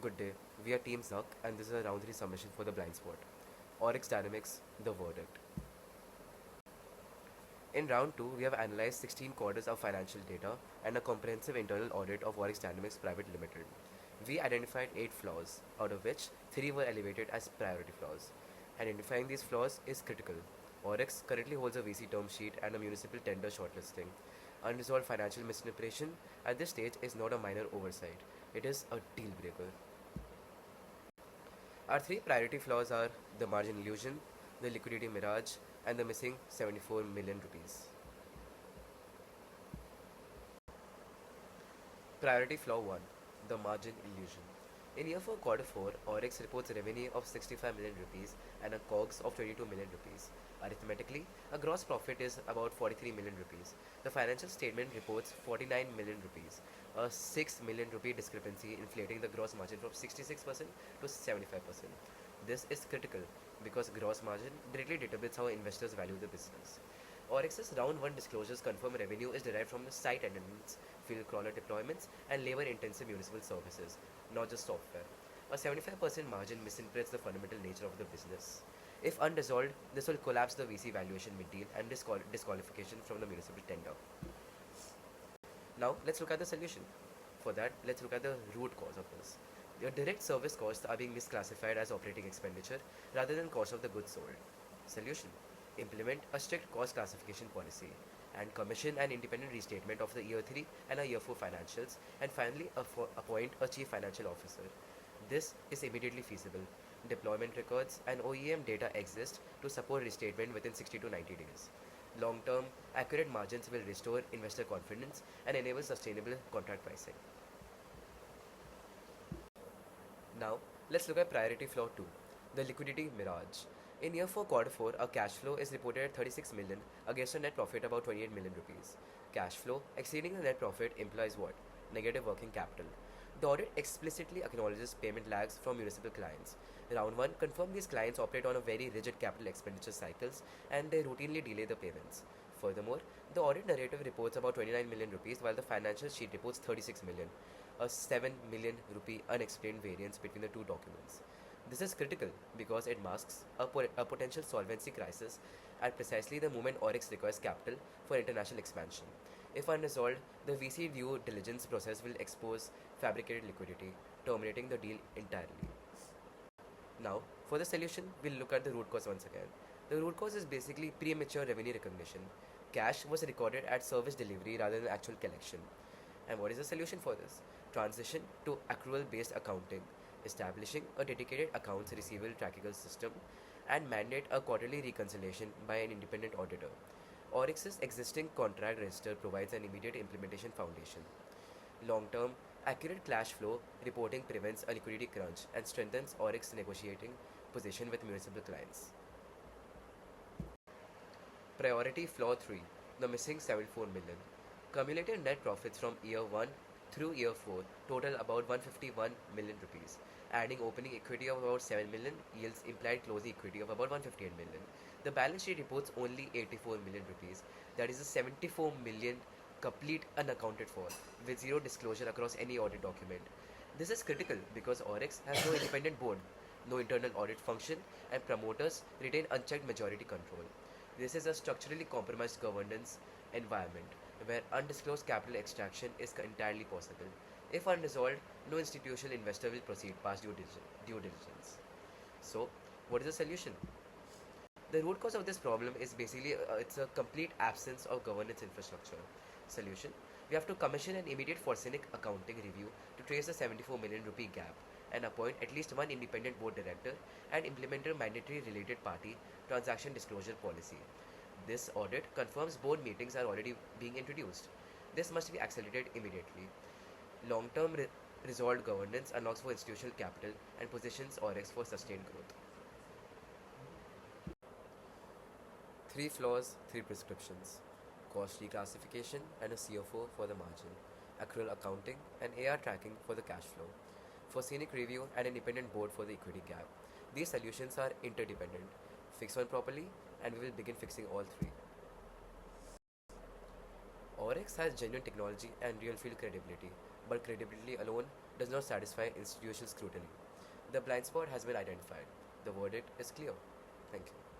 Good day. We are Team Zucc, and this is a round 3 submission for the blind spot. Aurex Dynamics, the verdict. In round 2, we have analyzed 16 quarters of financial data and a comprehensive internal audit of Aurex Dynamics Private Limited. We identified 8 flaws, out of which 3 were elevated as priority flaws. Identifying these flaws is critical. Aurex currently holds a VC term sheet and a municipal tender shortlisting. Unresolved financial mismanipulation at this stage is not a minor oversight, it is a deal breaker. Our 3 priority flaws are the margin illusion, the liquidity mirage, and the missing 74 million rupees. Priority flaw 1, the margin illusion. In year 4 quarter 4, Aurex reports a revenue of 65 million rupees and a COGS of 22 million rupees. Arithmetically, a gross profit is about 43 million rupees. The financial statement reports 49 million rupees, a 6 million rupee discrepancy inflating the gross margin from 66% to 75%. This is critical because gross margin directly determines how investors value the business. Aurex's round 1 disclosures confirm revenue is derived from the site attendance, field crawler deployments, and labor intensive municipal services, not just software. A 75% margin misinterprets the fundamental nature of the business. If unresolved, this will collapse the VC valuation mid-deal and disqualification from the municipal tender. Now, let's look at the solution. For that, let's look at the root cause of this. Your direct service costs are being misclassified as operating expenditure rather than cost of the goods sold. Solution: implement a strict cost classification policy and commission an independent restatement of the year 3 and a year 4 financials, and finally appoint a chief financial officer. This is immediately feasible. Deployment records and OEM data exist to support restatement within 60 to 90 days. Long-term, accurate margins will restore investor confidence and enable sustainable contract pricing. Now, let's look at priority flaw 2, the liquidity mirage. In year 4 quarter 4, our cash flow is reported at 36 million against a net profit about 28 million rupees. Cash flow exceeding the net profit implies what? Negative working capital. The audit explicitly acknowledges payment lags from municipal clients. Round 1 confirmed these clients operate on a very rigid capital expenditure cycles and they routinely delay the payments. Furthermore, the audit narrative reports about 29 million rupees while the financial sheet reports 36 million, a 7 million rupee unexplained variance between the two documents. This is critical because it masks a potential solvency crisis at precisely the moment Aurex requires capital for international expansion. If unresolved, the VC due diligence process will expose fabricated liquidity, terminating the deal entirely. Now, for the solution, we'll look at the root cause once again. The root cause is basically premature revenue recognition. Cash was recorded at service delivery rather than actual collection. And what is the solution for this? Transition to accrual-based accounting, establishing a dedicated accounts receivable tracking system, and mandate a quarterly reconciliation by an independent auditor. Aurex's existing contract register provides an immediate implementation foundation. Long-term, accurate cash flow reporting prevents a liquidity crunch and strengthens Aurex's negotiating position with municipal clients. Priority flaw 3, the missing 74 million. Cumulative net profits from year 1 through year 4 total about 151 million rupees. Adding opening equity of about 7 million yields implied closing equity of about 158 million. The balance sheet reports only 84 million rupees. That is a 74 million complete unaccounted for, with zero disclosure across any audit document. This is critical because Aurex has no independent board, no internal audit function, and promoters retain unchecked majority control. This is a structurally compromised governance environment where undisclosed capital extraction is entirely possible. If unresolved, no institutional investor will proceed past due diligence. So, what is the solution? The root cause of this problem is basically it's a complete absence of governance infrastructure. Solution: we have to commission an immediate forensic accounting review to trace the 74 million rupee gap and appoint at least one independent board director and implement a mandatory related party transaction disclosure policy. This audit confirms board meetings are already being introduced. This must be accelerated immediately. Long-term resolved governance unlocks for institutional capital and positions Aurex for sustained growth. 3 flaws, 3 prescriptions. Cost reclassification and a CFO for the margin. Accrual accounting and AR tracking for the cash flow. For scenic review and independent board for the equity gap. These solutions are interdependent. Fix one properly and we will begin fixing all 3. Aurex has genuine technology and real field credibility. but credibility alone does not satisfy institutional scrutiny. The blind spot has been identified. The verdict is clear. Thank you.